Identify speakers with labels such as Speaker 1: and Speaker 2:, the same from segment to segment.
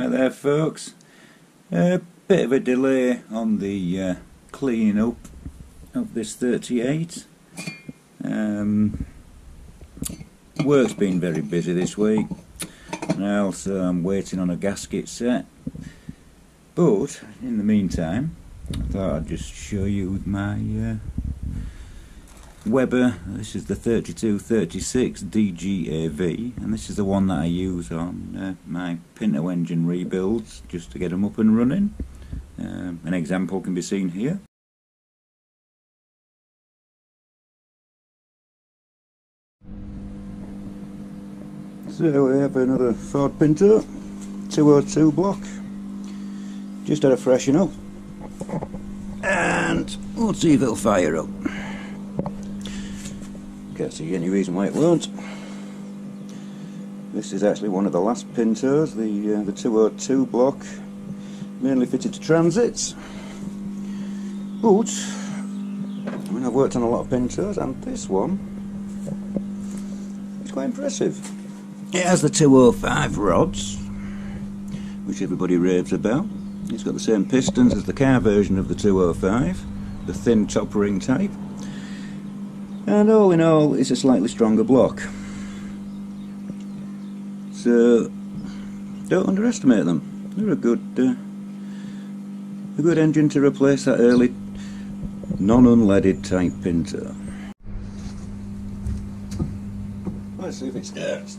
Speaker 1: Right there folks, a bit of a delay on the cleaning up of this 38. Work's been very busy this week, and also I'm waiting on a gasket set, but in the meantime I thought I'd just show you my WEBER. This is the 3236 DGAV, and this is the one that I use on my Pinto engine rebuilds just to get them up and running. An example can be seen here. So we have another Ford Pinto 202 block. Just had a freshen up, and we'll see if it'll fire up. Can't see any reason why it won't. This is actually one of the last Pintos, the 202 block, mainly fitted to transits. But I mean, I've worked on a lot of Pintos, and this one is quite impressive. It has the 205 rods, which everybody raves about. It's got the same pistons as the car version of the 205, the thin top ring type. And all in all, it's a slightly stronger block. So don't underestimate them. They're a good engine to replace that early non-unleaded type Pinto. Let's see if it starts.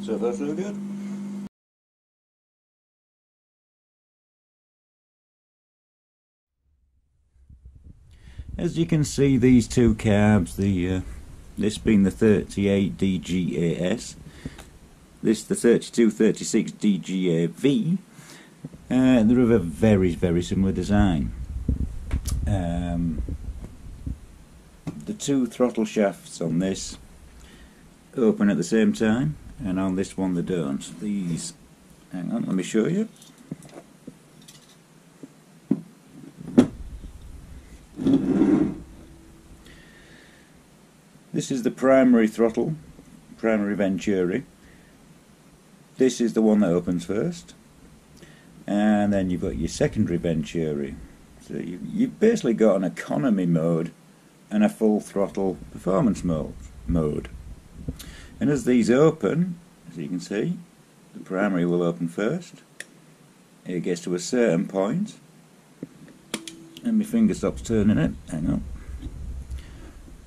Speaker 1: So far so good. As you can see, these two carbs, this being the 38 DGAS, this the 3236 DGAV, they're of a very similar design. The two throttle shafts on this open at the same time, and on this one they don't. These, hang on, let me show you. This is the primary throttle, primary venturi. This is the one that opens first, and then you've got your secondary venturi. So you've basically got an economy mode and a full throttle performance mode. And as these open, as you can see, the primary will open first. It gets to a certain point, and my finger stops turning it, hang on.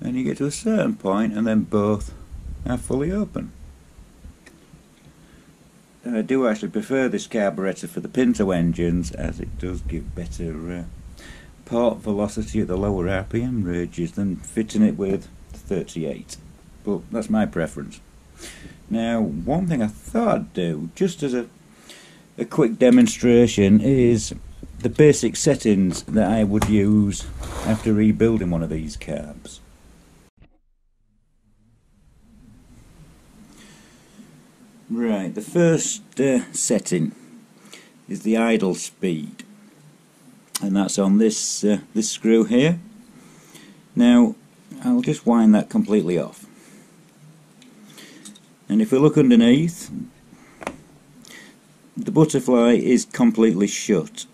Speaker 1: And you get to a certain point, and then both are fully open. I do actually prefer this carburetor for the Pinto engines, as it does give better port velocity at the lower RPM ranges than fitting it with the 38. But that's my preference. Now, one thing I thought I'd do, just as a quick demonstration, is the basic settings that I would use after rebuilding one of these carbs. Right, the first setting is the idle speed, and that's on this this screw here. Now, I'll just wind that completely off. And if we look underneath, the butterfly is completely shut.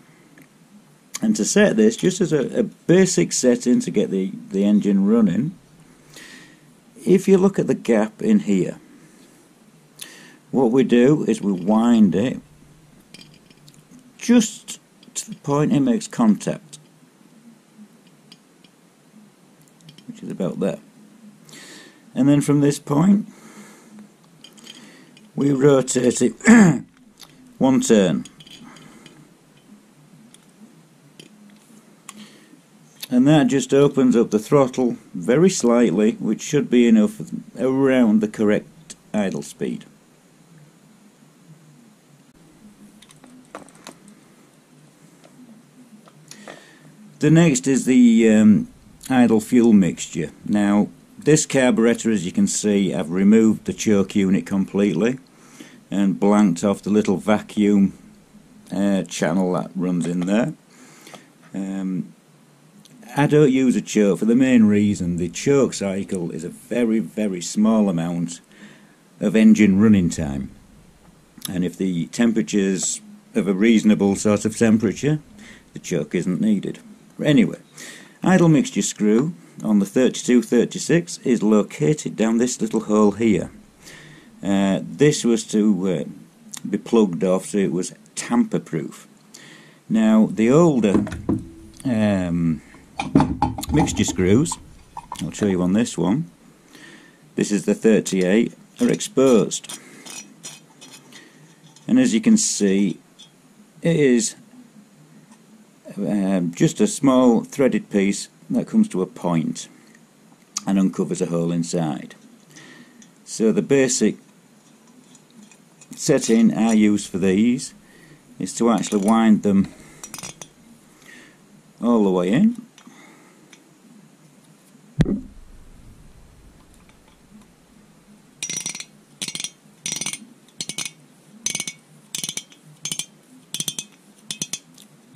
Speaker 1: And to set this, just as a basic setting to get the engine running, if you look at the gap in here, what we do is we wind it just to the point it makes contact, which is about there. And then from this point we rotate it one turn, and that just opens up the throttle very slightly, which should be enough around the correct idle speed. The next is the idle fuel mixture. Now this carburetor, as you can see, I've removed the choke unit completely and blanked off the little vacuum channel that runs in there. I don't use a choke for the main reason the choke cycle is a very small amount of engine running time, and if the temperature's of a reasonable sort of temperature, the choke isn't needed. Anyway, idle mixture screw on the 3236 is located down this little hole here. This was to be plugged off so it was tamper proof. Now the older mixture screws, I'll show you on this one, this is the 38, are exposed, and as you can see it is just a small threaded piece that comes to a point and uncovers a hole inside. So the basic setting I use for these is to actually wind them all the way in,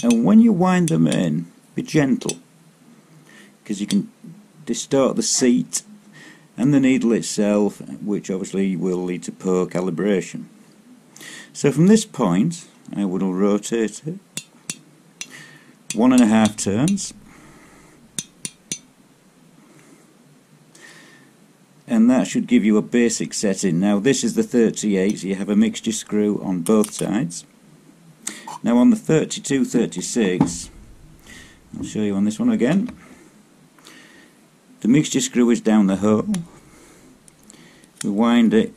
Speaker 1: and when you wind them in, be gentle, because you can distort the seat and the needle itself, which obviously will lead to poor calibration. So from this point I would rotate it 1.5 turns, and that should give you a basic setting. Now this is the 38, so you have a mixture screw on both sides. Now on the 3236, I'll show you on this one again, the mixture screw is down the hole. We wind it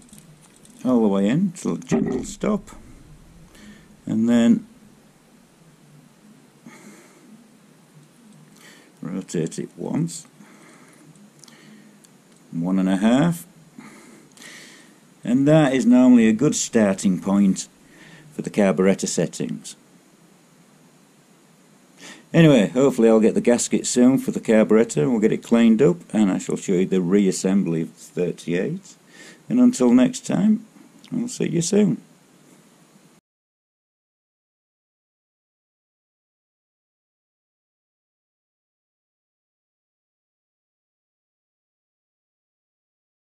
Speaker 1: all the way in till a gentle stop, and then rotate it once, 1.5, and that is normally a good starting point for the carburetor settings. Anyway, hopefully I'll get the gasket soon for the carburetor and we'll get it cleaned up, and I shall show you the reassembly of the 38. And until next time, I'll see you soon.